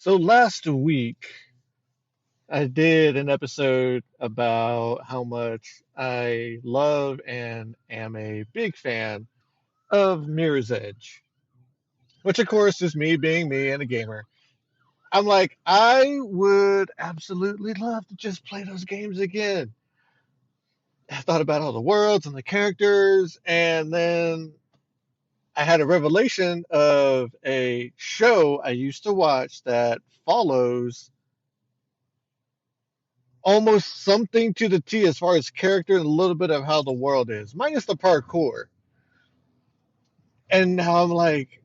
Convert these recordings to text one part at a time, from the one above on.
So last week, I did an episode about how much I love and am a big fan of Mirror's Edge, which of course is me being me and a gamer. I'm like, I would absolutely love to just play those games again. I thought about all the worlds and the characters, and then I had a revelation of a show I used to watch that follows almost something to the T as far as character and a little bit of how the world is, minus the parkour. And now I'm like,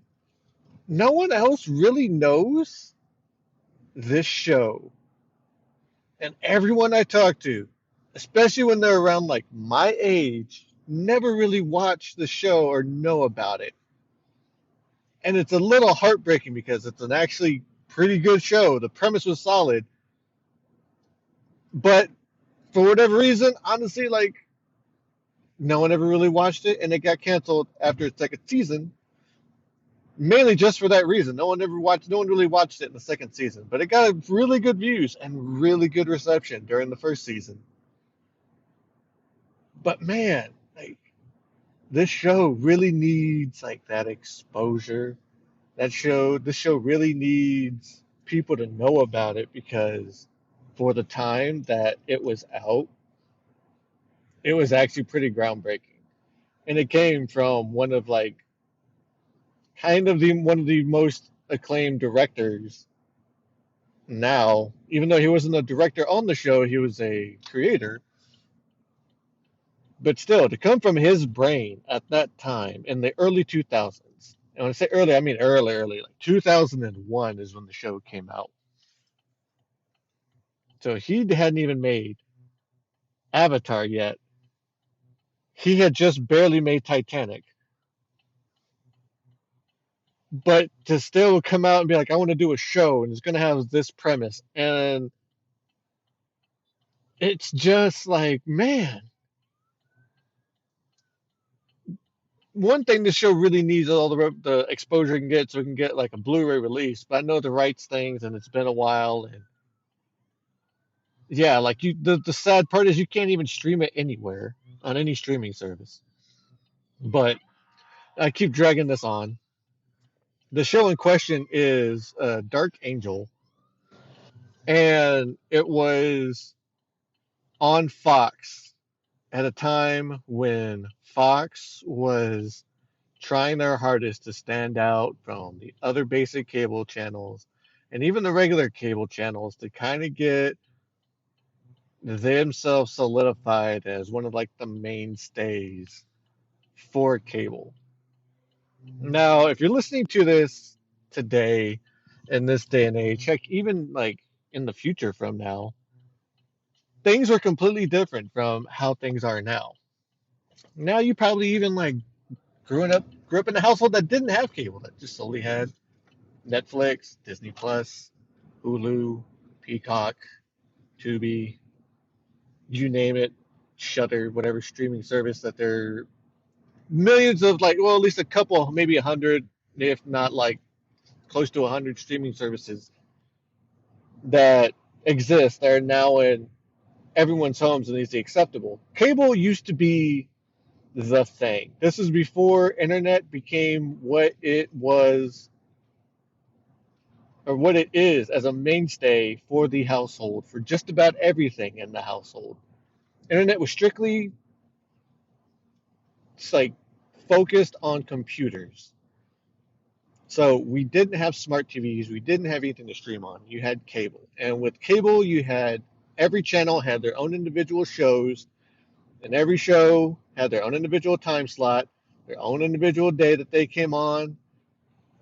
no one else really knows this show. And everyone I talk to, especially when they're around like my age, never really watch the show or know about it. And it's a little heartbreaking because it's an actually pretty good show. The premise was solid. But for whatever reason, honestly, like no one ever really watched it and it got canceled after its second season. Mainly just for that reason. No one really watched it in the second season, but it got really good views and really good reception during the first season. But man, like this show really needs like that exposure. This show really needs people to know about it because for the time that it was out, it was actually pretty groundbreaking. And it came from one of like kind of the one of the most acclaimed directors now, even though he wasn't a director on the show, he was a creator. But still, to come from his brain at that time in the early 2000s, and when I say early, I mean early, like 2001 is when the show came out. So he hadn't even made Avatar yet. He had just barely made Titanic. But to still come out and be like, I want to do a show and it's going to have this premise. And it's just like, man, one thing this show really needs all the exposure it can get so it can get like a Blu-ray release. But I know the rights things, and it's been a while. And yeah, like the sad part is you can't even stream it anywhere on any streaming service. But I keep dragging this on. The show in question is Dark Angel, and it was on Fox at a time when Fox was trying their hardest to stand out from the other basic cable channels and even the regular cable channels to kind of get themselves solidified as one of like the mainstays for cable. Now, if you're listening to this today in this day and age, heck, even like in the future from now, things are completely different from how things are now. Now you probably even like grew up in a household that didn't have cable, that just solely had Netflix, Disney Plus, Hulu, Peacock, Tubi, you name it, Shutter, whatever streaming service that there millions of like, well, at least a couple, maybe 100, if not like close to 100 streaming services that exist that are now in everyone's homes and easily acceptable. Cable used to be the thing. This is before internet became what it was or what it is as a mainstay for the household for just about everything in the household. Internet was strictly like focused on computers. So we didn't have smart TVs, we didn't have anything to stream on. You had cable. And with cable you had every channel had their own individual shows, and every show had their own individual time slot, their own individual day that they came on,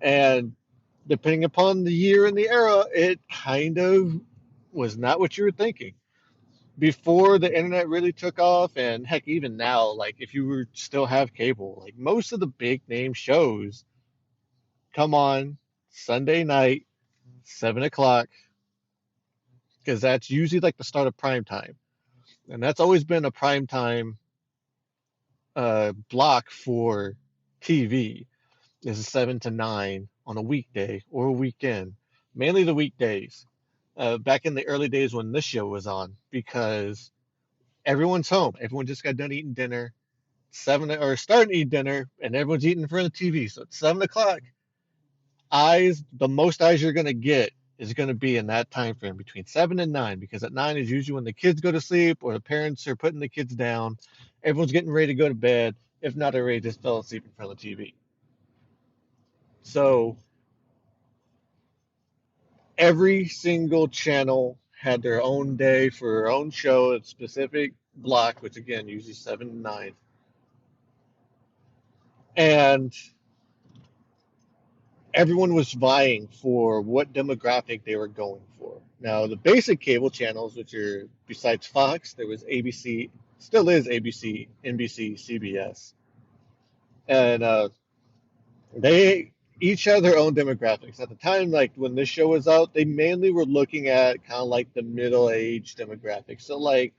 and depending upon the year and the era, it kind of was not what you were thinking. Before the internet really took off, and heck, even now, like if you were still have cable, like most of the big name shows come on Sunday night, 7 o'clock, because that's usually like the start of prime time, and that's always been a prime time block for TV is a 7 to 9 on a weekday or a weekend. mainly the weekdays. Back in the early days when this show was on, because everyone's home. Everyone just got done eating dinner, seven or starting to eat dinner, and everyone's eating in front of the TV. So at 7 o'clock, the most eyes you're gonna get is gonna be in that time frame between 7 and 9, because at 9 is usually when the kids go to sleep or the parents are putting the kids down. Everyone's getting ready to go to bed. If not, they're ready to just fell asleep in front of the TV. So every single channel had their own day for their own show, a specific block, which again usually 7 to 9, and everyone was vying for what demographic they were going for. Now, the basic cable channels, which are besides Fox, there was ABC, still is ABC, NBC, CBS, and they each had their own demographics. At the time, like when this show was out, they mainly were looking at kind of like the middle age demographic. So, like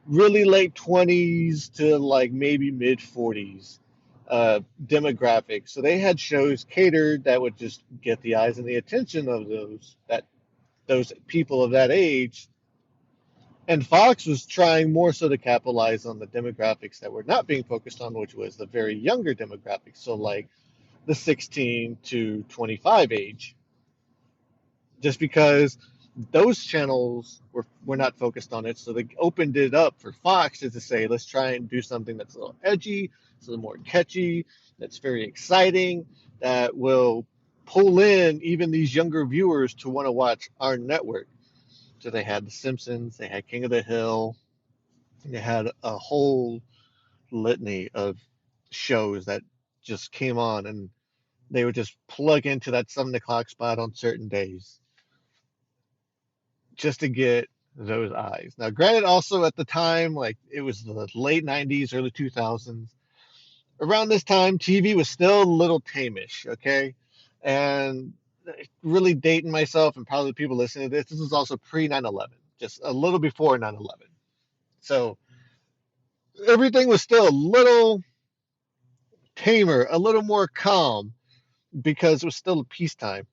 really late 20s to like maybe mid 40s demographic. So they had shows catered that would just get the eyes and the attention of those people of that age. And Fox was trying more so to capitalize on the demographics that were not being focused on, which was the very younger demographics. So like the 16 to 25 age, just because those channels were not focused on it. So they opened it up for Fox to say, let's try and do something that's a little edgy, it's a little more catchy, that's very exciting, that will pull in even these younger viewers to want to watch our network. So they had The Simpsons, they had King of the Hill, they had a whole litany of shows that just came on, and they would just plug into that 7 o'clock spot on certain days just to get those eyes. Now, granted, also at the time, like it was the late 90s, early 2000s. Around this time, TV was still a little tamish, okay? And really dating myself and probably people listening to this was also pre 9/11, just a little before 9/11. So everything was still a little tamer, a little more calm because it was still peacetime.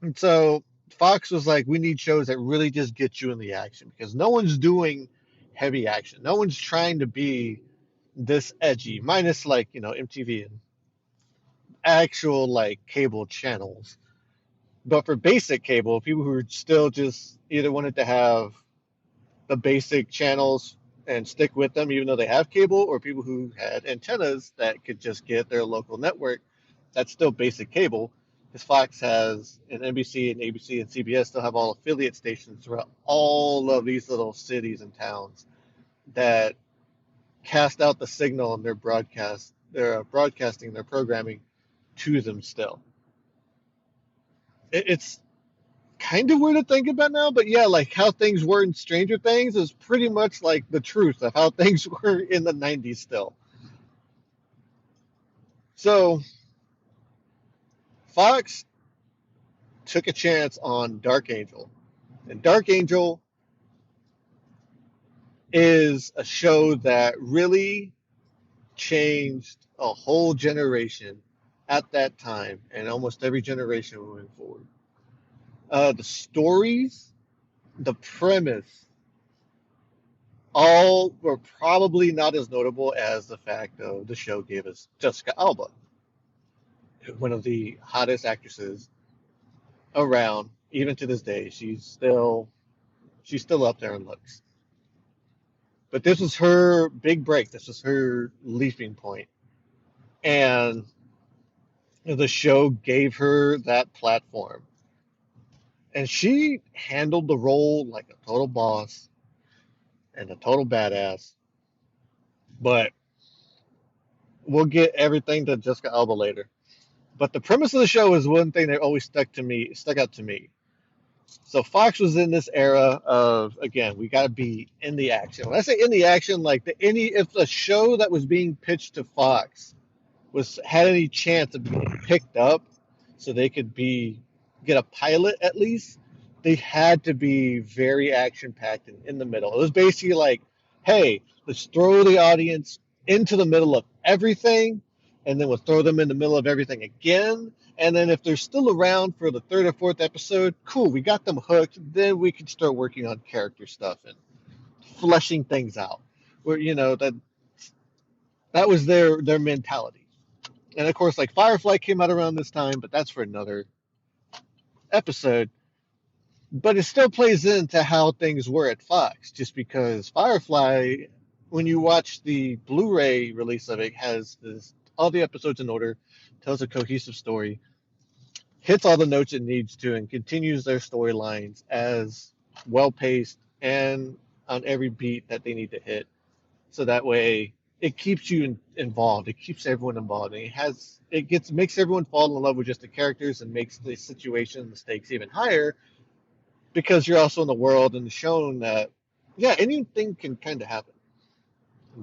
And so Fox was like, we need shows that really just get you in the action because no one's doing heavy action. No one's trying to be this edgy, minus like, MTV and actual like cable channels. But for basic cable, people who still just either wanted to have the basic channels and stick with them, even though they have cable, or people who had antennas that could just get their local network, that's still basic cable. Because Fox has an NBC and ABC and CBS still have all affiliate stations throughout all of these little cities and towns that cast out the signal in their broadcast. They're broadcasting their programming to them still. It's kind of weird to think about now, but yeah, like how things were in Stranger Things is pretty much like the truth of how things were in the 90s still. So Fox took a chance on Dark Angel. And Dark Angel is a show that really changed a whole generation at that time and almost every generation moving forward. The stories, the premise, all were probably not as notable as the fact of the show gave us Jessica Alba, one of the hottest actresses around, even to this day. She's still up there in looks. But this was her big break. This was her leaping point. And the show gave her that platform. And she handled the role like a total boss and a total badass. But we'll get everything to Jessica Alba later. But the premise of the show is one thing that always stuck out to me. So Fox was in this era of, again, we got to be in the action. When I say in the action, like if a show that was being pitched to Fox had any chance of being picked up, so they could get a pilot at least, they had to be very action packed and in the middle. It was basically like, hey, let's throw the audience into the middle of everything, and then we'll throw them in the middle of everything again, And then if they're still around for the third or fourth episode, cool, we got them hooked. Then we can start working on character stuff and fleshing things out. Where that was their mentality. And of course, like Firefly came out around this time, but that's for another episode. But it still plays into how things were at Fox, just because Firefly, when you watch the Blu-ray release of it, has all the episodes in order, tells a cohesive story, hits all the notes it needs to, and continues their storylines as well paced and on every beat that they need to hit. So that way, it keeps you involved. It keeps everyone involved. And it makes everyone fall in love with just the characters and makes the situation, the stakes even higher because you're also in the world and shown that yeah, anything can kind of happen.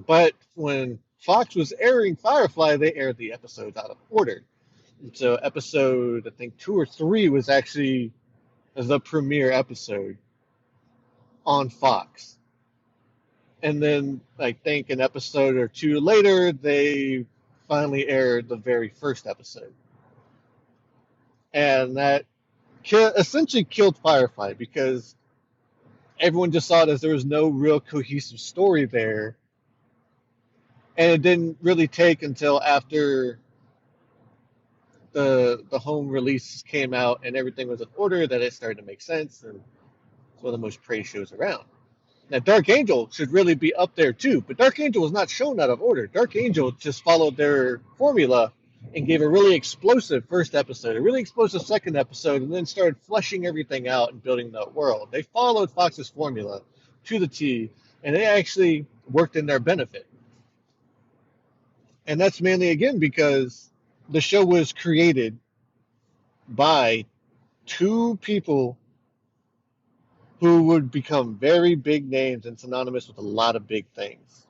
But when Fox was airing Firefly, they aired the episodes out of order. And so episode I think 2 or 3 was actually the premiere episode on Fox. And then I think an episode or 2 later, they finally aired the very first episode. And that essentially killed Firefly because everyone just saw it as there was no real cohesive story there. And it didn't really take until after the home release came out and everything was in order that it started to make sense. And it's one of the most praised shows around. Now, Dark Angel should really be up there too, but Dark Angel was not shown out of order. Dark Angel just followed their formula and gave a really explosive first episode, a really explosive second episode, and then started fleshing everything out and building that world. They followed Fox's formula to the T, and they actually worked in their benefit. And that's mainly, again, because the show was created by two people who would become very big names and synonymous with a lot of big things.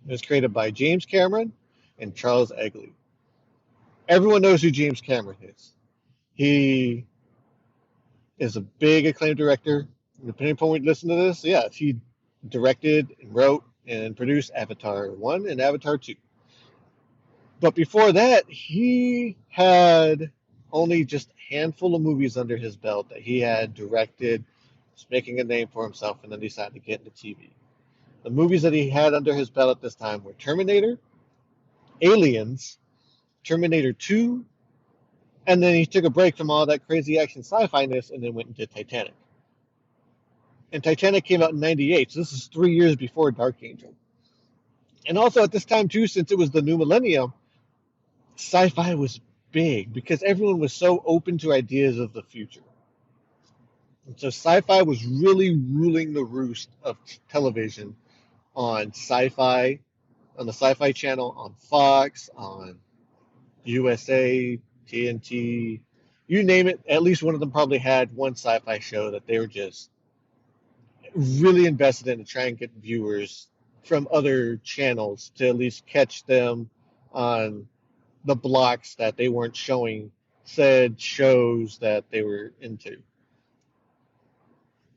It was created by James Cameron and Charles Egley. Everyone knows who James Cameron is. He is a big acclaimed director. Depending upon when you listen to this, yes, he directed and wrote and produced Avatar 1 and Avatar 2. But before that, he had only just a handful of movies under his belt that he had directed, was making a name for himself, and then decided to get into TV. The movies that he had under his belt at this time were Terminator, Aliens, Terminator 2, and then he took a break from all that crazy action sci-fi-ness and then went into Titanic. And Titanic came out in 98, so this is 3 years before Dark Angel. And also at this time, too, since it was the new millennium, sci-fi was big because everyone was so open to ideas of the future. And so sci-fi was really ruling the roost of television on sci-fi, on the Sci-Fi Channel, on Fox, on USA, TNT, you name it. At least one of them probably had one sci-fi show that they were just really invested in to try and get viewers from other channels to at least catch them on the blocks that they weren't showing said shows that they were into.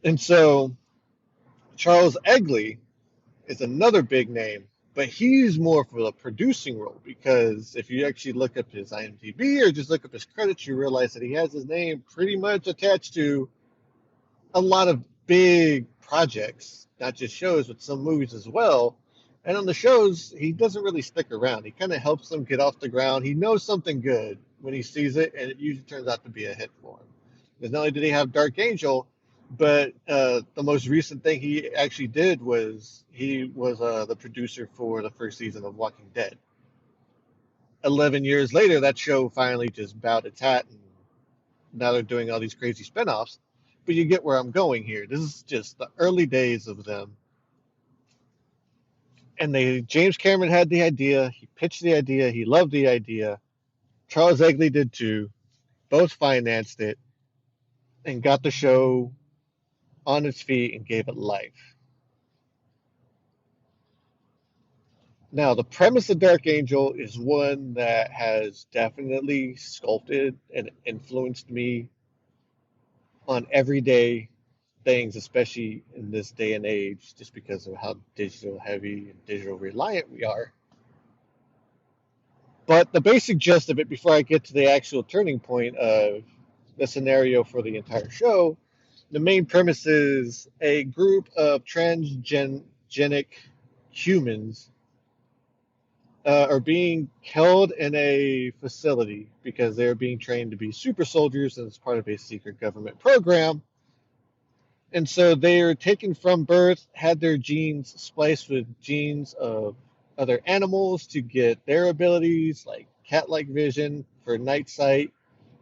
And so Charles Egley is another big name, but he's more for the producing role because if you actually look up his IMDb or just look up his credits, you realize that he has his name pretty much attached to a lot of big projects, not just shows, but some movies as well. And on the shows, he doesn't really stick around. He kind of helps them get off the ground. He knows something good when he sees it, and it usually turns out to be a hit for him. Because not only did he have Dark Angel, but the most recent thing he actually did was he was the producer for the first season of Walking Dead. 11 years later, that show finally just bowed its hat, and now they're doing all these crazy spinoffs. But you get where I'm going here. This is just the early days of them. And James Cameron had the idea. He pitched the idea. He loved the idea. Charles Egley did too. Both financed it and got the show on its feet and gave it life. Now, the premise of Dark Angel is one that has definitely sculpted and influenced me on everyday things, especially in this day and age, just because of how digital heavy and digital reliant we are. But the basic gist of it, before I get to the actual turning point of the scenario for the entire show, the main premise is a group of transgenic humans are being held in a facility because they're being trained to be super soldiers as part of a secret government program. And so they are taken from birth, had their genes spliced with genes of other animals to get their abilities, like cat-like vision for night sight,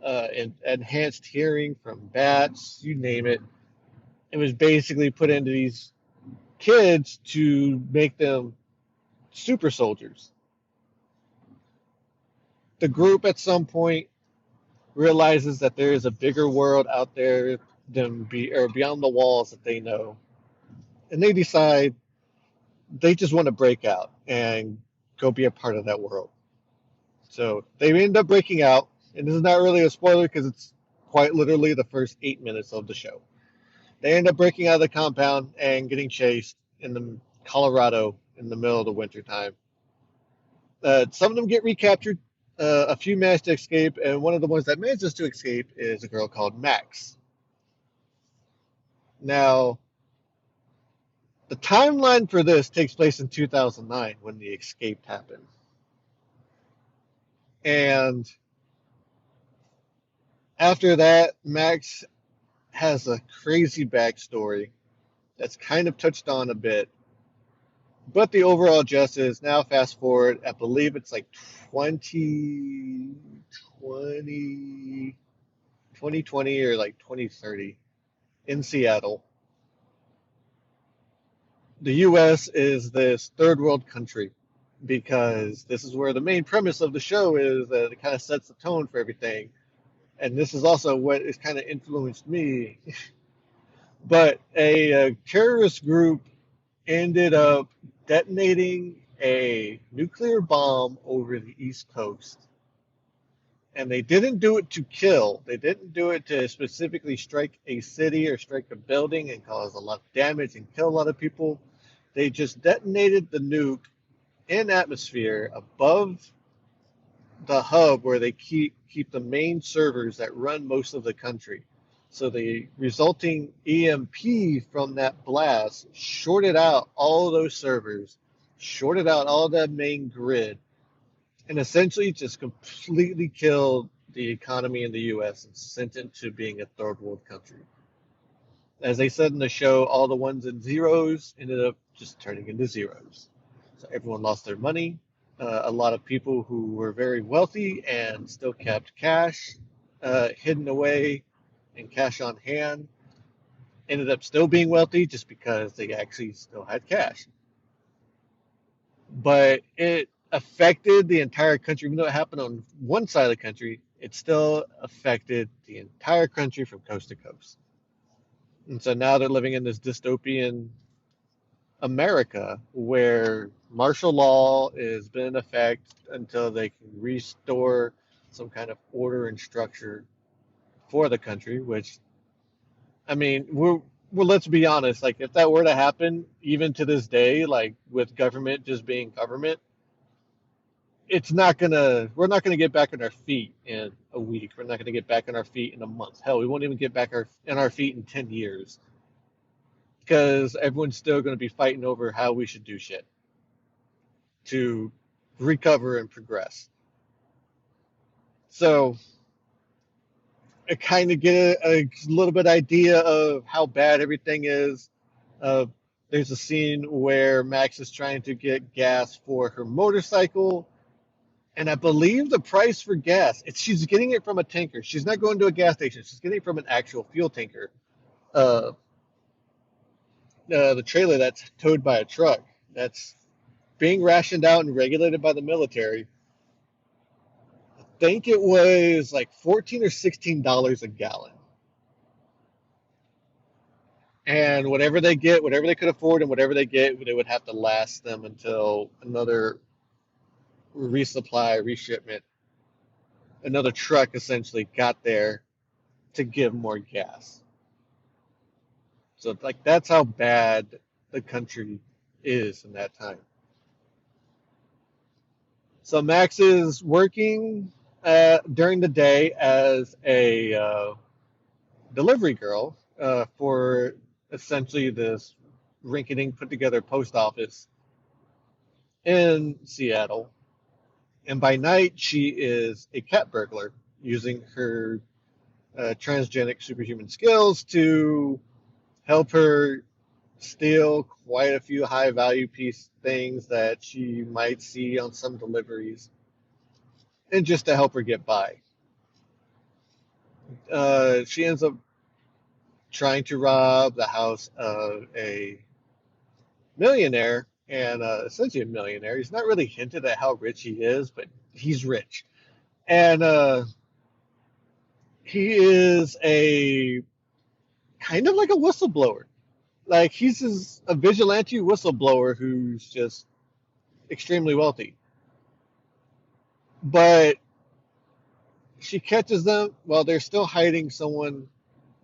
and enhanced hearing from bats, you name it. It was basically put into these kids to make them super soldiers. The group at some point realizes that there is a bigger world out there than or beyond the walls that they know, and they decide they just want to break out and go be a part of that world. So they end up breaking out, and this is not really a spoiler because it's quite literally the first 8 minutes of the show. They end up breaking out of the compound and getting chased in the Colorado in the middle of the winter time. Some of them get recaptured. A few manage to escape, and one of the ones that manages to escape is a girl called Max. Now, the timeline for this takes place in 2009 when the escape happened. And after that, Max has a crazy backstory that's kind of touched on a bit. But the overall gist is now fast forward, I believe it's like 2020, 2020 or like 2030 in Seattle. The US is this third world country because this is where the main premise of the show is that it kind of sets the tone for everything. And this is also what has kind of influenced me. But a terrorist group ended up detonating a nuclear bomb over the East Coast. And they didn't do it to kill. They didn't do it to specifically strike a city or strike a building and cause a lot of damage and kill a lot of people. They just detonated the nuke in atmosphere above the hub where they keep the main servers that run most of the country. So the resulting EMP from that blast shorted out all of those servers, shorted out all of that main grid, and essentially just completely killed the economy in the US and sent it to being a third world country. As they said in the show, all the ones and zeros ended up just turning into zeros. So everyone lost their money. A lot of people who were very wealthy and still kept cash hidden away and cash on hand ended up still being wealthy just because they actually still had cash. But it affected the entire country, even though it happened on one side of the country, it still affected the entire country from coast to coast. And so now they're living in this dystopian America where martial law has been in effect until they can restore some kind of order and structure for the country, which, I mean, well, let's be honest, like if that were to happen, even to this day, like with government just being government, we're not gonna get back on our feet in a week. We're not gonna get back on our feet in a month. Hell, we won't even get back on our feet in 10 years because everyone's still gonna be fighting over how we should do shit to recover and progress. So I kind of get a little bit idea of how bad everything is. Uh, there's a scene where Max is trying to get gas for her motorcycle, and I believe the price for gas, she's getting it from a tanker. She's not going to a gas station. She's getting it from an actual fuel tanker. Uh, the trailer that's towed by a truck that's being rationed out and regulated by the military. I think it was like $14 or $16 a gallon. And whatever they get, whatever they could afford, and whatever they get, they would have to last them until another resupply, reshipment, another truck essentially got there to give more gas. So like that's how bad the country is in that time. So Max is working during the day as a delivery girl for essentially this rinky-dink put-together post office in Seattle. And by night, she is a cat burglar using her transgenic superhuman skills to help her steal quite a few high value piece things that she might see on some deliveries, and just to help her get by. She ends up trying to rob the house of a millionaire, and essentially a millionaire. He's not really hinted at how rich he is, but he's rich. And he is a kind of like a whistleblower. Like a vigilante whistleblower who's just extremely wealthy. But she catches them while they're still hiding someone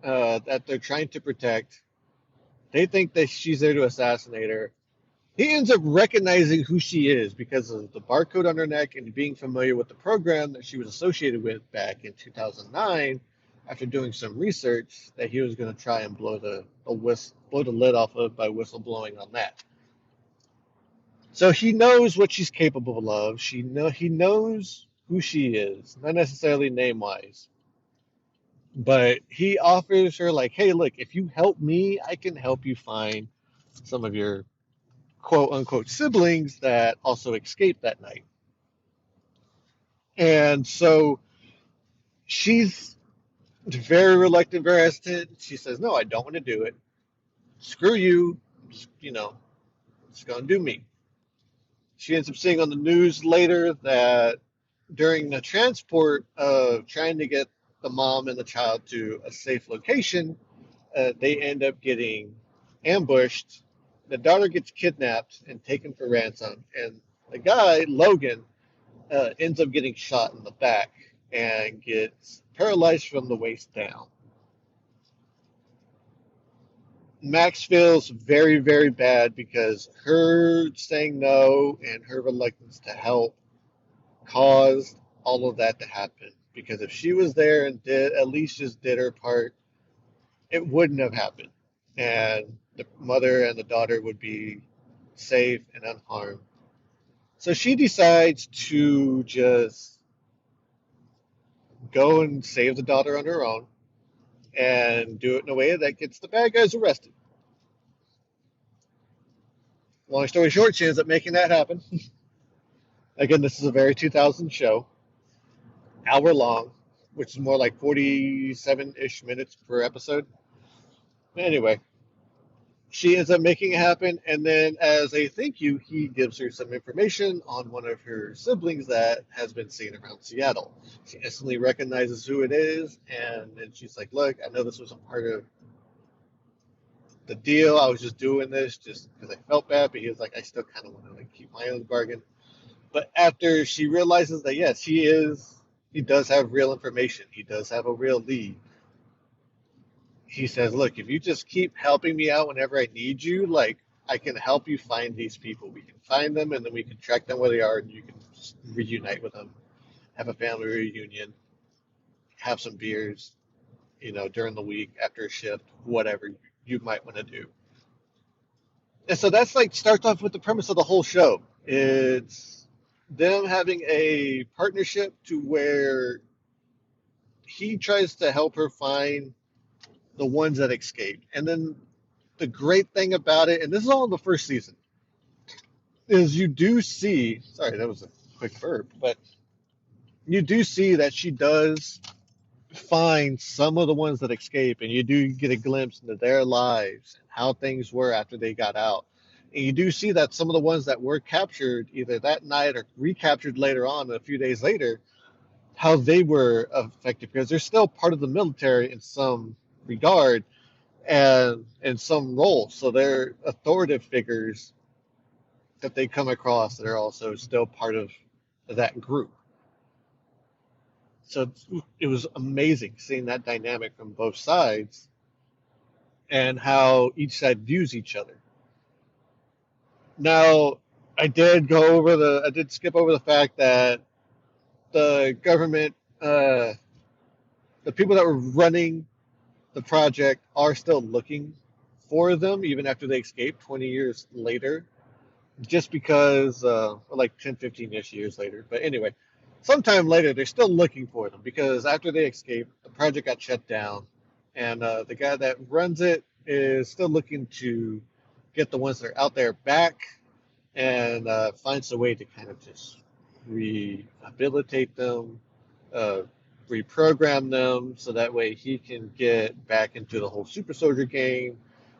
that they're trying to protect. They think that she's there to assassinate her. He ends up recognizing who she is because of the barcode on her neck and being familiar with the program that she was associated with back in 2009 after doing some research that he was going to try and blow the lid off of by whistleblowing on that. So he knows what she's capable of. He knows who she is, not necessarily name wise, but he offers her like, "Hey, look, if you help me, I can help you find some of your quote unquote siblings that also escaped that night." And so she's very reluctant, very hesitant. She says, "No, I don't want to do it. Screw you. Just, it's going to do me." She ends up seeing on the news later that during the transport of trying to get the mom and the child to a safe location, they end up getting ambushed. The daughter gets kidnapped and taken for ransom, and the guy, Logan, ends up getting shot in the back and gets paralyzed from the waist down. Max feels very, very bad because her saying no and her reluctance to help caused all of that to happen. Because if she was there and did at least just did her part, it wouldn't have happened. And the mother and the daughter would be safe and unharmed. So she decides to just go and save the daughter on her own and do it in a way that gets the bad guys arrested. Long story short, she ends up making that happen. Again, this is a very 2000 show, hour long, which is more like 47-ish minutes per episode. Anyway, she ends up making it happen, and then as a thank you, he gives her some information on one of her siblings that has been seen around Seattle. She instantly recognizes who it is, and then she's like, "Look, I know this was a part of the deal. I was just doing this just because I felt bad," but he was like, "I still kind of want to like keep my own bargain." But after she realizes that yes, he does have real information. He does have a real lead. He says, "Look, if you just keep helping me out whenever I need you, like I can help you find these people. We can find them, and then we can track them where they are, and you can just reunite with them, have a family reunion, have some beers, during the week after a shift, whatever you might want to do." And so that's like starts off with the premise of the whole show. It's them having a partnership to where he tries to help her find the ones that escaped. And then the great thing about it, and this is all in the first season, is you do see, sorry, that was a quick verb, but you do see that she does find some of the ones that escape, and you do get a glimpse into their lives and how things were after they got out. And you do see that some of the ones that were captured either that night or recaptured later on, a few days later, how they were affected because they're still part of the military in some regard and in some roles. So they're authoritative figures that they come across that are also still part of that group. So it was amazing seeing that dynamic from both sides and how each side views each other. Now, I did skip over the fact that the government, uh, the people that were running the project are still looking for them even after they escaped 20 years later, just because, or like 10, 15-ish years later. But anyway, sometime later, they're still looking for them because after they escaped, the project got shut down, and the guy that runs it is still looking to get the ones that are out there back and finds a way to kind of just rehabilitate them, uh, reprogram them, so that way he can get back into the whole super soldier game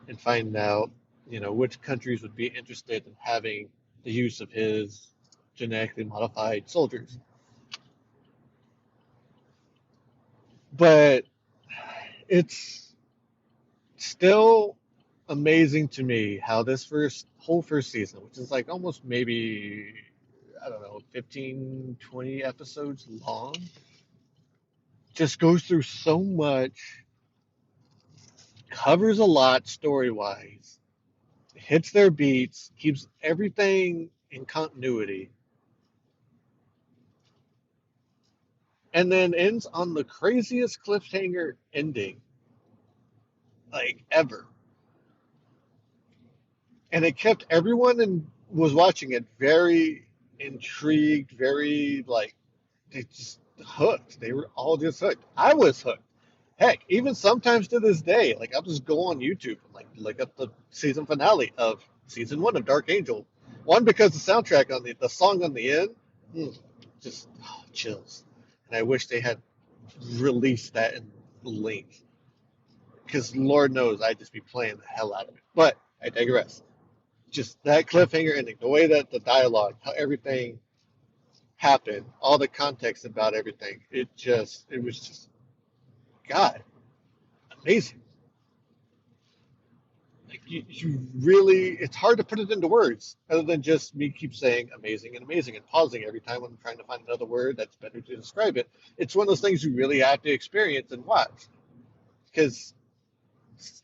and find out, which countries would be interested in having the use of his genetically modified soldiers. But it's still amazing to me how this first season, which is like almost maybe, I don't know, 15, 20 episodes long, just goes through so much, covers a lot story wise, hits their beats, keeps everything in continuity, and then ends on the craziest cliffhanger ending like ever. And it kept everyone and was watching it very intrigued, very like they just hooked. They were all just hooked. I was hooked. Heck, even sometimes to this day, like I'll just go on YouTube and like look up the season finale of season one of Dark Angel. One, because the soundtrack on the song on the end, just chills. And I wish they had released that in link, because Lord knows I'd just be playing the hell out of it. But I digress. Just that cliffhanger ending, the way that the dialogue, how everything happened, all the context about everything, it was just God, amazing. Like you really, it's hard to put it into words other than just me keep saying amazing and pausing every time when I'm trying to find another word that's better to describe it. It's one of those things you really have to experience and watch. Because,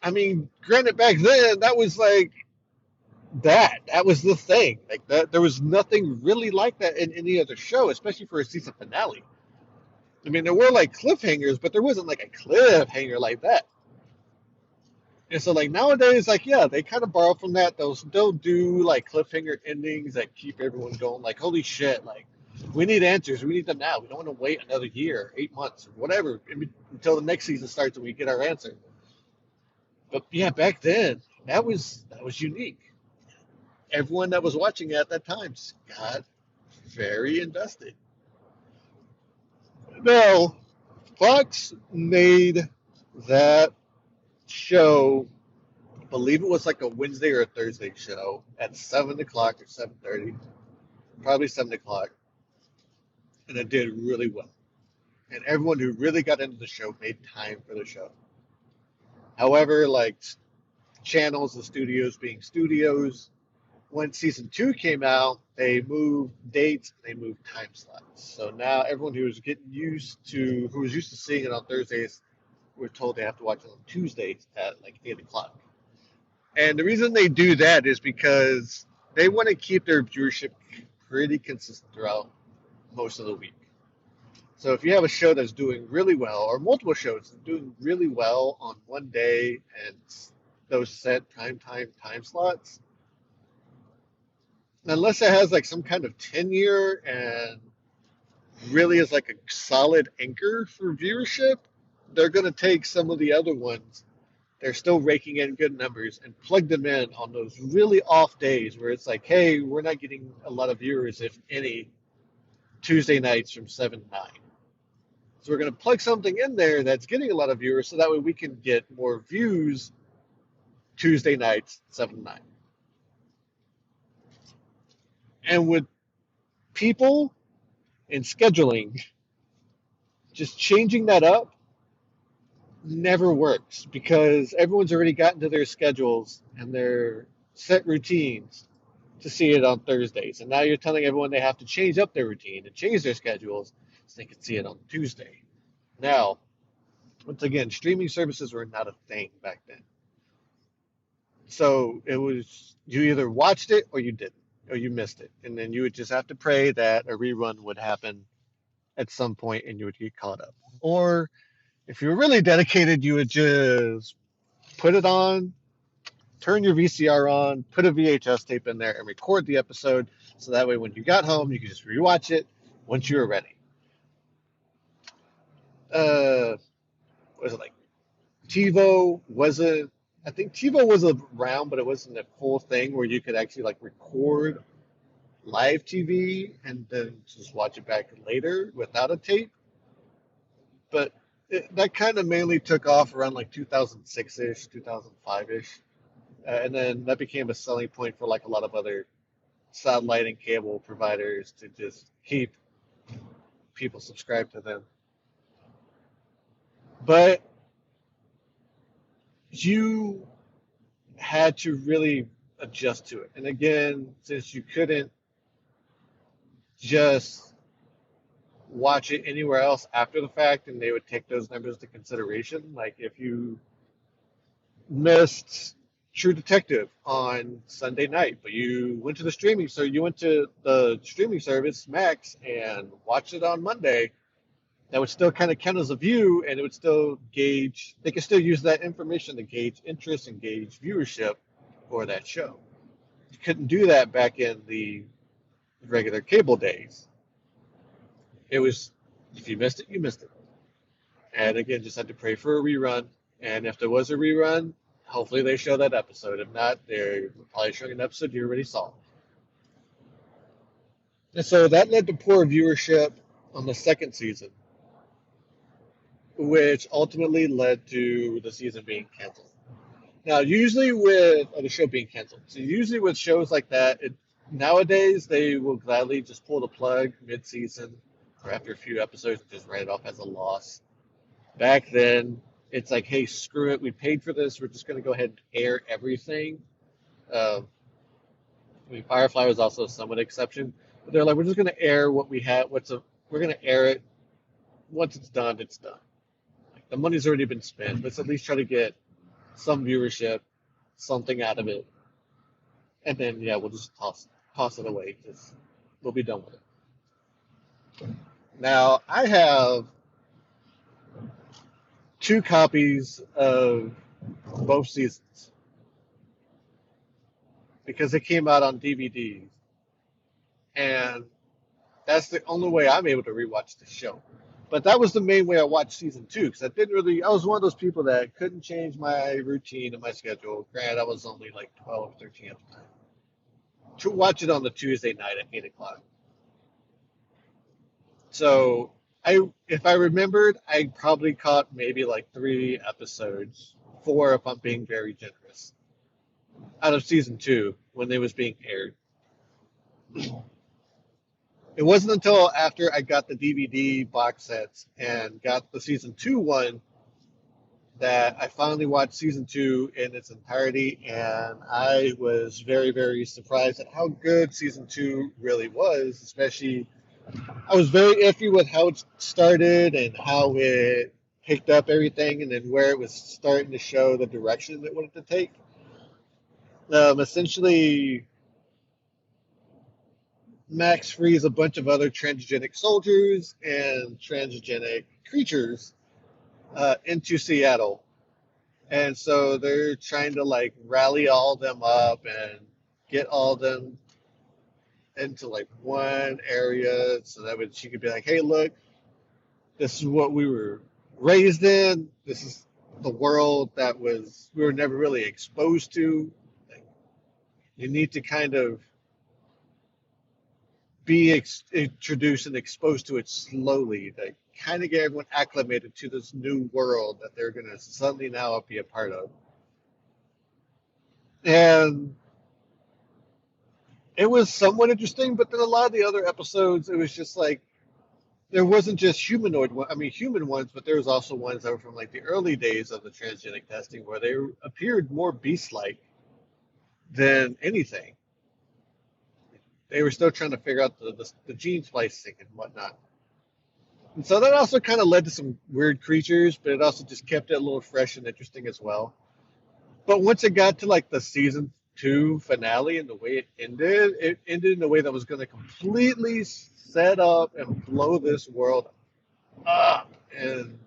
I mean, granted, back then, that was like that was the thing. Like that, there was nothing really like that in any other show, especially for a season finale. I mean, there were like cliffhangers, but there wasn't like a cliffhanger like that. And so like nowadays, like yeah, they kind of borrow from that. They'll do like cliffhanger endings that keep everyone going. Like holy shit, like we need answers. We need them now. We don't want to wait another year, 8 months, or whatever until the next season starts and we get our answer. But yeah, back then that was unique. Everyone that was watching at that time just got very invested. Now, Fox made that show, I believe it was like a Wednesday or a Thursday show at 7 o'clock or 7:30, probably 7 o'clock, and it did really well. And everyone who really got into the show made time for the show. However, like channels and studios being studios, when season two came out, they moved dates, they moved time slots. So now everyone who was used to seeing it on Thursdays, we're told they have to watch it on Tuesdays at like 8 o'clock. And the reason they do that is because they want to keep their viewership pretty consistent throughout most of the week. So if you have a show that's doing really well, or multiple shows that are doing really well on one day and those set time slots, unless it has like some kind of tenure and really is like a solid anchor for viewership, they're going to take some of the other ones. They're still raking in good numbers and plug them in on those really off days where it's like, hey, we're not getting a lot of viewers, if any, Tuesday nights from 7 to 9. So we're going to plug something in there that's getting a lot of viewers so that way we can get more views Tuesday nights, 7 to 9. And with people and scheduling, just changing that up never works because everyone's already gotten to their schedules and their set routines to see it on Thursdays. And now you're telling everyone they have to change up their routine and change their schedules so they can see it on Tuesday. Now, once again, streaming services were not a thing back then. So it was you either watched it or you didn't. or you missed it. And then you would just have to pray that a rerun would happen at some point and you would get caught up. Or if you were really dedicated, you would just put it on, turn your VCR on, put a VHS tape in there, and record the episode. So that way, when you got home, you could just rewatch it once you were ready. What was it like? TiVo wasn't. I think TiVo was around, but it wasn't a full thing where you could actually like record live TV and then just watch it back later without a tape. But that kind of mainly took off around like 2006-ish, 2005-ish. And then that became a selling point for like a lot of other satellite and cable providers to just keep people subscribed to them. But you had to really adjust to it. And again, since you couldn't just watch it anywhere else after the fact, and they would take those numbers into consideration, like if you missed True Detective on Sunday night, but you went to the streaming, so you went to the streaming service Max and watched it on Monday. That would still kind of count as a view, and it would still gauge. They could still use that information to gauge interest and gauge viewership for that show. You couldn't do that back in the regular cable days. It was if you missed it, you missed it. And again, just had to pray for a rerun. And if there was a rerun, hopefully they show that episode. If not, they're probably showing an episode you already saw. And so that led to poor viewership on the second season, which ultimately led to the season being canceled. Now, usually with the show being canceled, so usually with shows like that, nowadays they will gladly just pull the plug mid-season or after a few episodes and just write it off as a loss. Back then, it's like, hey, screw it, we paid for this, we're just going to go ahead and air everything. I mean, Firefly was also a somewhat exception, but they're like, we're just going to air what we have. We're going to air it. Once it's done, it's done. Like, the money's already been spent. Let's at least try to get some viewership, something out of it, and then yeah, we'll just toss it away because we'll be done with it. Now I have two copies of both seasons because they came out on DVDs, and that's the only way I'm able to rewatch the show. But that was the main way I watched season two because I was one of those people that couldn't change my routine and my schedule. Granted, I was only like 12, 13 at the time. To watch it on the Tuesday night at 8 o'clock. So if I remembered, I probably caught maybe like 3 episodes, 4 if I'm being very generous, out of season two when it was being aired. It wasn't until after I got the DVD box sets and got the season two one that I finally watched season two in its entirety, and I was very, very surprised at how good season two really was. Especially, I was very iffy with how it started and how it picked up everything, and then where it was starting to show the direction it wanted to take. Essentially, Max frees a bunch of other transgenic soldiers and transgenic creatures into Seattle. And so they're trying to like rally all them up and get all them into like one area so that way she could be like, hey, look, this is what we were raised in. This is the world that we were never really exposed to. Like, you need to kind of be introduced and exposed to it slowly to kind of get everyone acclimated to this new world that they're going to suddenly now be a part of. And it was somewhat interesting, but then a lot of the other episodes, it was just like there wasn't just human ones, but there was also ones that were from like the early days of the transgenic testing where they appeared more beast-like than anything. They were still trying to figure out the gene splicing and whatnot. And so that also kind of led to some weird creatures, but it also just kept it a little fresh and interesting as well. But once it got to like the season 2 finale and the way it ended in a way that was going to completely set up and blow this world up. And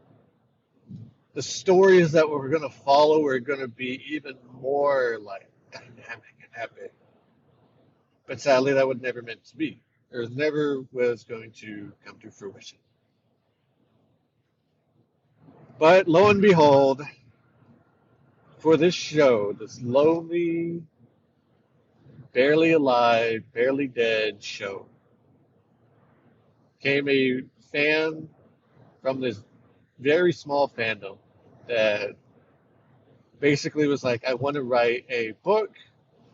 the stories that we're going to follow are going to be even more like dynamic and epic. But sadly, that was never meant to be. It never was going to come to fruition. But lo and behold, for this show, this lonely, barely alive, barely dead show, came a fan from this very small fandom that basically was like, I want to write a book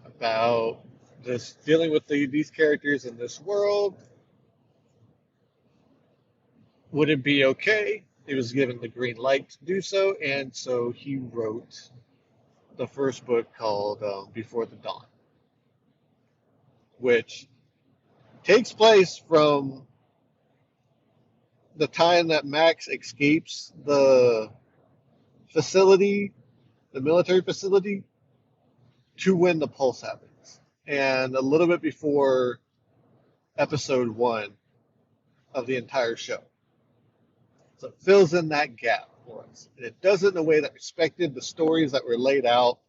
about this dealing with these characters in this world. Would it be okay? He was given the green light to do so, and so he wrote the first book called Before the Dawn, which takes place from the time that Max escapes the facility, the military facility, to when the pulse happens, and a little bit before episode 1 of the entire show. So it fills in that gap for us. And it does it in a way that respected the stories that were laid out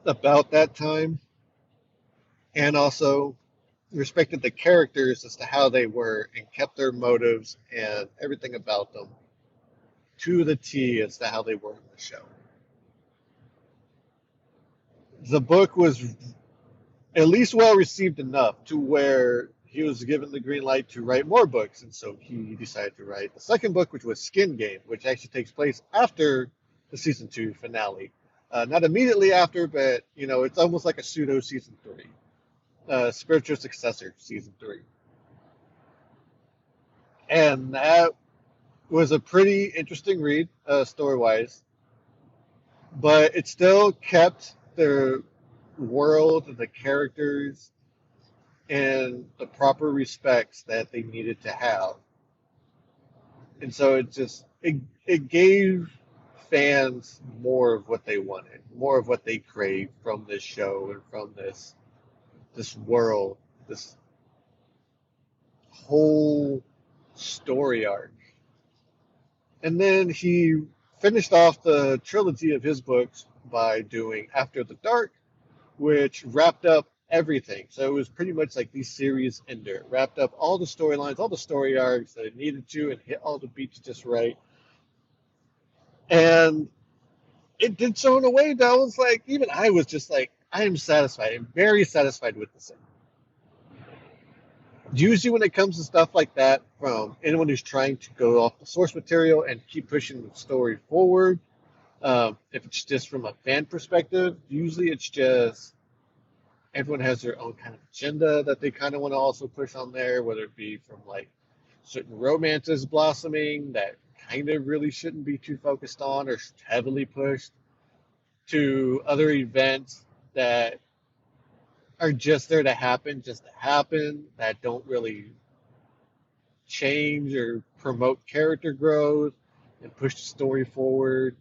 about that time, and also respected the characters as to how they were and kept their motives and everything about them to the T as to how they were in the show. The book was at least well received enough to where he was given the green light to write more books, and so he decided to write the second book, which was Skin Game, which actually takes place after the season 2 finale. Not immediately after, but it's almost like a pseudo season 3, spiritual successor season 3, and that was a pretty interesting read, story-wise, but it still kept the world and the characters and the proper respects that they needed to have. And so it gave fans more of what they wanted, more of what they craved from this show and from this world, this whole story arc. And then he finished off the trilogy of his books by doing After the Dark, which wrapped up everything. So it was pretty much like these series ender. It wrapped up all the storylines, all the story arcs that it needed to, and hit all the beats just right. And it did so in a way that was like, even I was just like, I am satisfied. I'm very satisfied with this thing. Usually when it comes to stuff like that, from anyone who's trying to go off the source material and keep pushing the story forward, if it's just from a fan perspective, usually it's just everyone has their own kind of agenda that they kind of want to also push on there, whether it be from like certain romances blossoming that kind of really shouldn't be too focused on or heavily pushed, to other events that are just there to happen, that don't really change or promote character growth and push the story forward.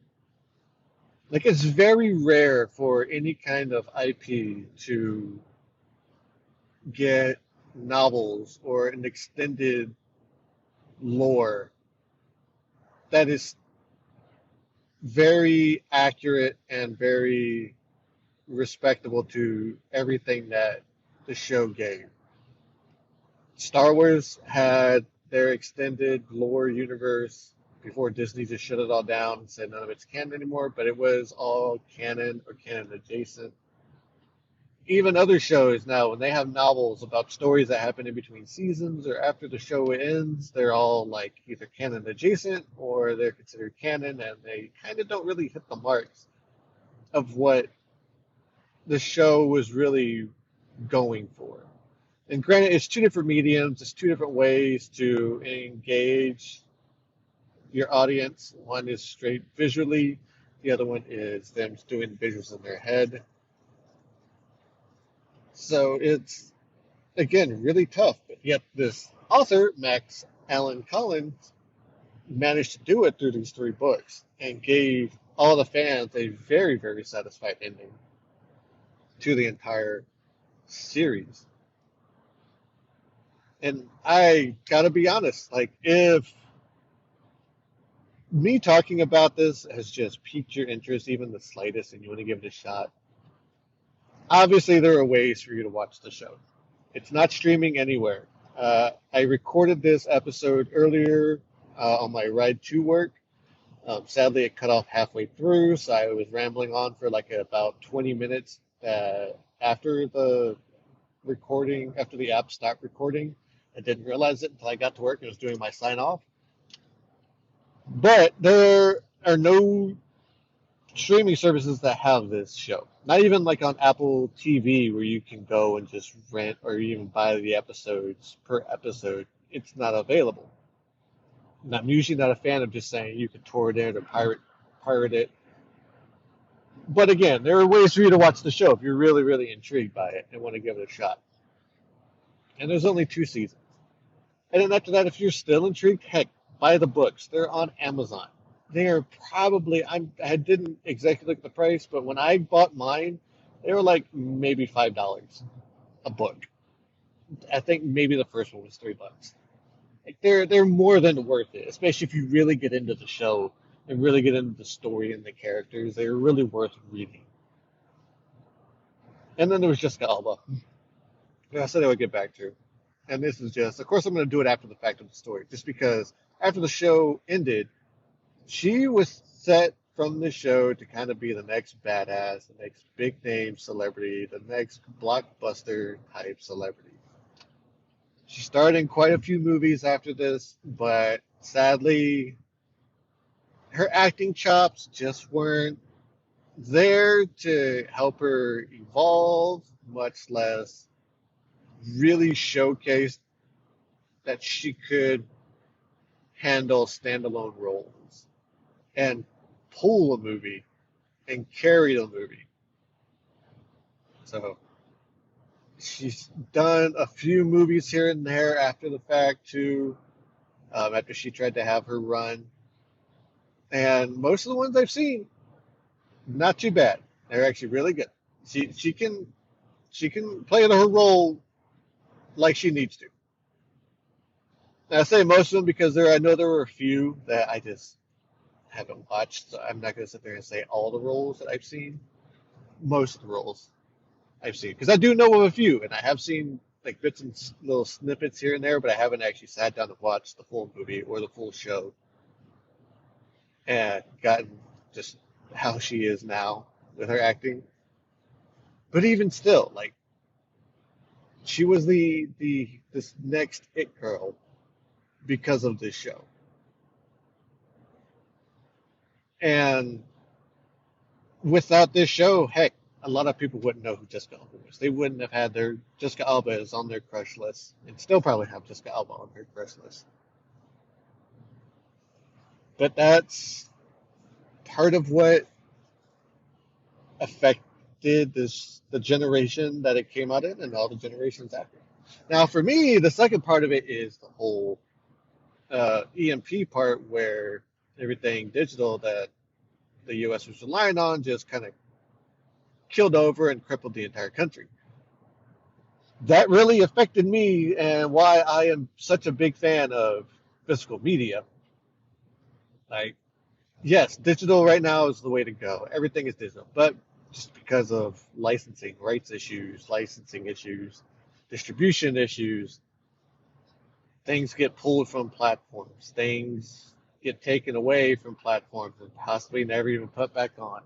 Like, it's very rare for any kind of IP to get novels or an extended lore that is very accurate and very respectable to everything that the show gave. Star Wars had their extended lore universe before Disney just shut it all down and said none of it's canon anymore, but it was all canon or canon adjacent. Even other shows now, when they have novels about stories that happen in between seasons or after the show ends, they're all like either canon adjacent or they're considered canon, and they kind of don't really hit the marks of what the show was really going for. And granted, it's 2 different mediums, it's 2 different ways to engage your audience. One is straight visually, the other one is them doing visuals in their head. So it's, again, really tough. But yet this author, Max Allan Collins, managed to do it through these 3 books and gave all the fans a very, very satisfied ending. to the entire series. And I gotta be honest, like if me talking about this has just piqued your interest even the slightest and you want to give it a shot, obviously there are ways for you to watch the show. It's not streaming anywhere. I recorded this episode earlier on my ride to work. Sadly, it cut off halfway through, so I was rambling on for like about 20 minutes after the recording, after the app stopped recording. I didn't realize it until I got to work and was doing my sign off. But there are no streaming services that have this show. Not even like on Apple TV where you can go and just rent or even buy the episodes per episode. It's not available. And I'm usually not a fan of just saying you can torrent it or pirate it. But again, there are ways for you to watch the show if you're really, really intrigued by it and want to give it a shot. And there's only 2 seasons. And then after that, if you're still intrigued, heck, buy the books. They're on Amazon. They are probably, I didn't exactly look at the price, but when I bought mine, they were like maybe $5 a book. I think maybe the first one was $3. Like they're more than worth it, especially if you really get into the show and really get into the story and the characters. They're really worth reading. And then there was Jessica Alba, who I said I would get back to. And this is just, of course, I'm going to do it after the fact of the story, just because after the show ended, she was set from the show to kind of be the next badass, the next big name celebrity, the next blockbuster type celebrity. She starred in quite a few movies after this, but sadly, her acting chops just weren't there to help her evolve, much less really showcase that she could handle standalone roles and pull a movie and carry the movie. So she's done a few movies here and there after the fact too, after she tried to have her run. And most of the ones I've seen, not too bad. They're actually really good. She can play her role like she needs to. And I say most of them because I know there were a few that I just haven't watched, so I'm not going to sit there and say all the roles that I've seen. Most of the roles I've seen, because I do know of a few, and I have seen like bits and little snippets here and there, but I haven't actually sat down and watched the full movie or the full show and gotten just how she is now with her acting. But even still, like she was the this next it girl because of this show. And without this show, heck, a lot of people wouldn't know who Jessica Alba was. They wouldn't have had their Jessica Alba is on their crush list, and still probably have Jessica Alba on their crush list. But that's part of what affected the generation that it came out in, and all the generations after. Now, for me, the second part of it is the whole EMP part, where everything digital that the U.S. was relying on just kind of killed over and crippled the entire country. That really affected me and why I am such a big fan of physical media. Like, yes, digital right now is the way to go. Everything is digital, but just because of licensing issues, distribution issues, things get pulled from platforms, things get taken away from platforms and possibly never even put back on.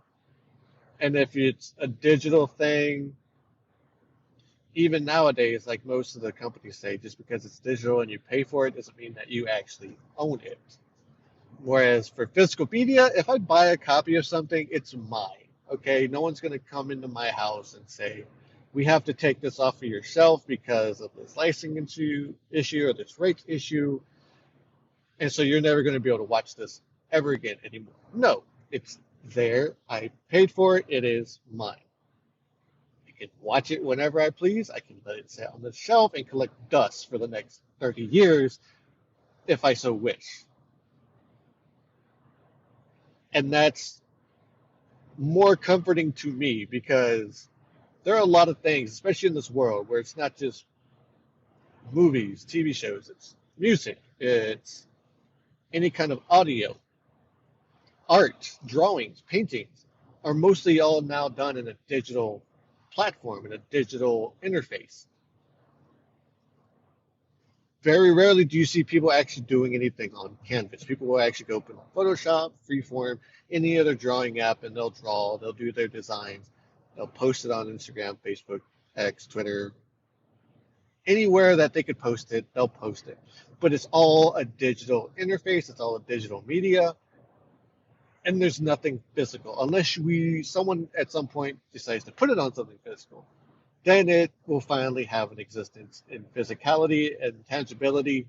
And if it's a digital thing, even nowadays, like most of the companies say, just because it's digital and you pay for it doesn't mean that you actually own it. Whereas for physical media, if I buy a copy of something, it's mine. Okay, no one's going to come into my house and say, we have to take this off of your shelf because of this licensing issue or this rights issue. And so you're never going to be able to watch this ever again anymore. No, it's there. I paid for it. It is mine. I can watch it whenever I please. I can let it sit on the shelf and collect dust for the next 30 years if I so wish. And that's more comforting to me because There are a lot of things, especially in this world, where it's not just movies, TV shows, it's music, it's any kind of audio, art, drawings, paintings are mostly all now done in a digital platform, in a digital interface. Very rarely do you see people actually doing anything on canvas. People will actually go open Photoshop, Freeform, any other drawing app, and they'll draw, they'll do their designs, they'll post it on Instagram, Facebook, X, Twitter, anywhere that they could post it, they'll post it. But it's all a digital interface, it's all a digital media, and there's nothing physical. Unless someone at some point decides to put it on something physical, then it will finally have an existence in physicality and tangibility.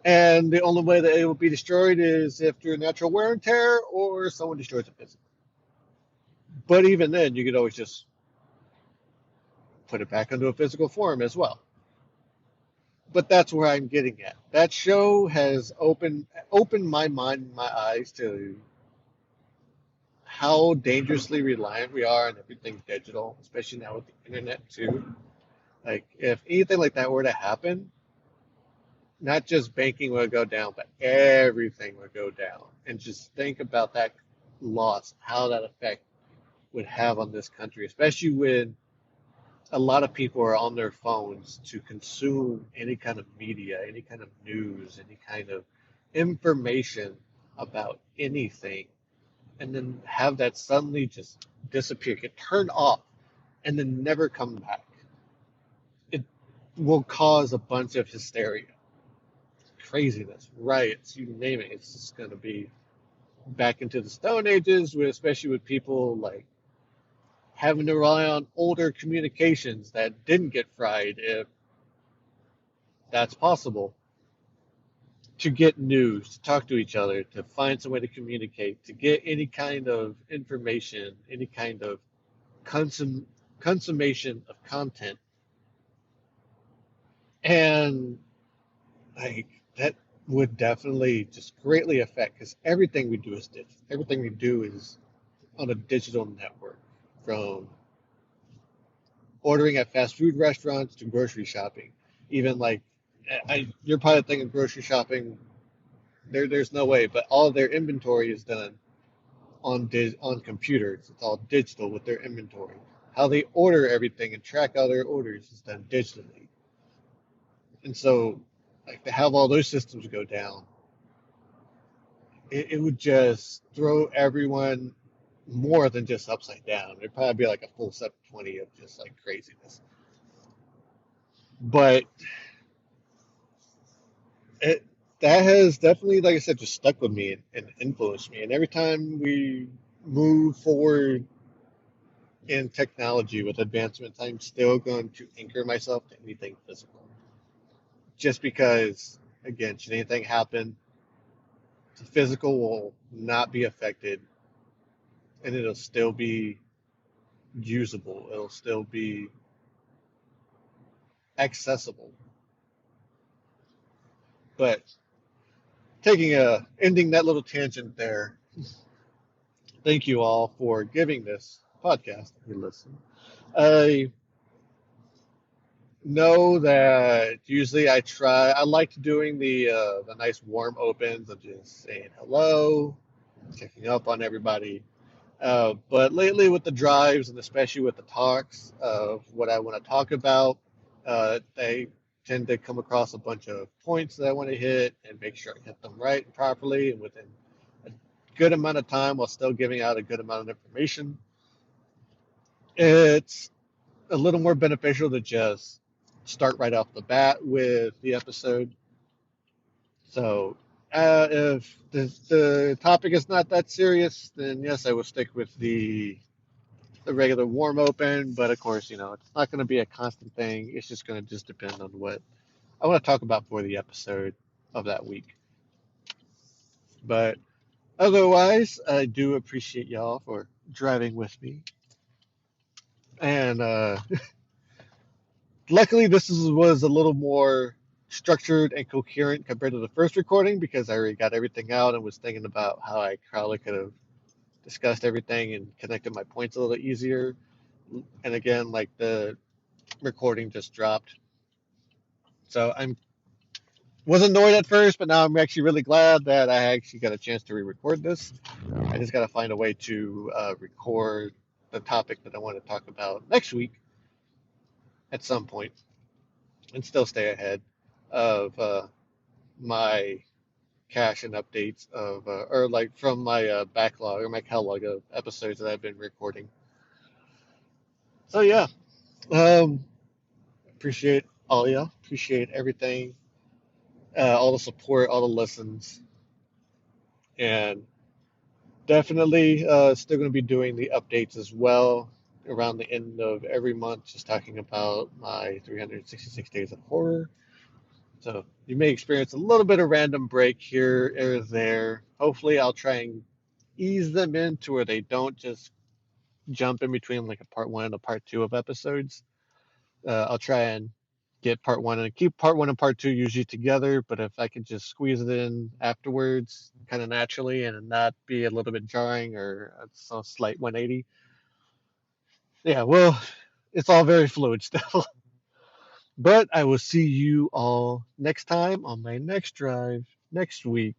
And the only way that it will be destroyed is if through natural wear and tear or someone destroys it physically. But even then, you could always just put it back into a physical form as well. But that's where I'm getting at. That show has opened my mind and my eyes to how dangerously reliant we are on everything digital, especially now with the internet too. Like if anything like that were to happen, not just banking would go down, but everything would go down. And just think about that loss, how that effect would have on this country, especially when a lot of people are on their phones to consume any kind of media, any kind of news, any kind of information about anything, and then have that suddenly just disappear, get turned off, and then never come back. It will cause a bunch of hysteria, craziness, riots, you name it. It's just going to be back into the Stone Ages, especially with people like having to rely on older communications that didn't get fried, if that's possible, to get news, to talk to each other, to find some way to communicate, to get any kind of information, any kind of consum consummation of content. And like that would definitely just greatly affect, because everything we do is digital. Everything we do is on a digital network, from ordering at fast food restaurants to grocery shopping. Even like, you're probably thinking grocery shopping. There's no way, but all of their inventory is done on computers. It's all digital with their inventory. How they order everything and track all their orders is done digitally. And so, like to have all those systems go down, it would just throw everyone more than just upside down. It'd probably be like a full 720 of just like craziness. But it that has definitely, like I said, just stuck with me and influenced me. And every time we move forward in technology with advancements, I'm still going to anchor myself to anything physical. Just because, again, should anything happen, the physical will not be affected, and it'll still be usable. It'll still be accessible. But ending that little tangent there, thank you all for giving this podcast a listen. I know that usually I like doing the nice warm opens of just saying hello, checking up on everybody. But lately with the drives and especially with the talks of what I want to talk about, they tend to come across a bunch of points that I want to hit and make sure I hit them right and properly and within a good amount of time while still giving out a good amount of information. It's a little more beneficial to just start right off the bat with the episode. So if the topic is not that serious, then yes, I will stick with the regular warm open. But of course, it's not going to be a constant thing. It's just going to just depend on what I want to talk about for the episode of that week. But otherwise, I do appreciate y'all for driving with me. And luckily, was a little more structured and coherent compared to the first recording, because I already got everything out and was thinking about how I probably could have discussed everything and connected my points a little easier. And again, like the recording just dropped. So I'm was annoyed at first, but now I'm actually really glad that I actually got a chance to re-record this. I just got to find a way to record the topic that I want to talk about next week at some point and still stay ahead of my cache and updates of, or like from my backlog or my catalog of episodes that I've been recording. So yeah, um, appreciate all y'all. Appreciate everything, all the support, all the listens, and definitely still going to be doing the updates as well around the end of every month, just talking about my 366 days of horror. So you may experience a little bit of random break here or there. Hopefully, I'll try and ease them in to where they don't just jump in between like a part one and a part two of episodes. I'll try and get part one and keep part one and part two usually together, but if I could just squeeze it in afterwards, kind of naturally, and not be a little bit jarring or a slight 180. Yeah, well, it's all very fluid still. But I will see you all next time on my next drive next week.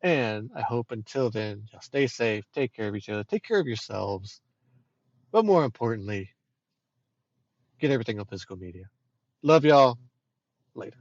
And I hope until then, y'all stay safe, take care of each other, take care of yourselves, but more importantly, get everything on physical media. Love y'all. Later.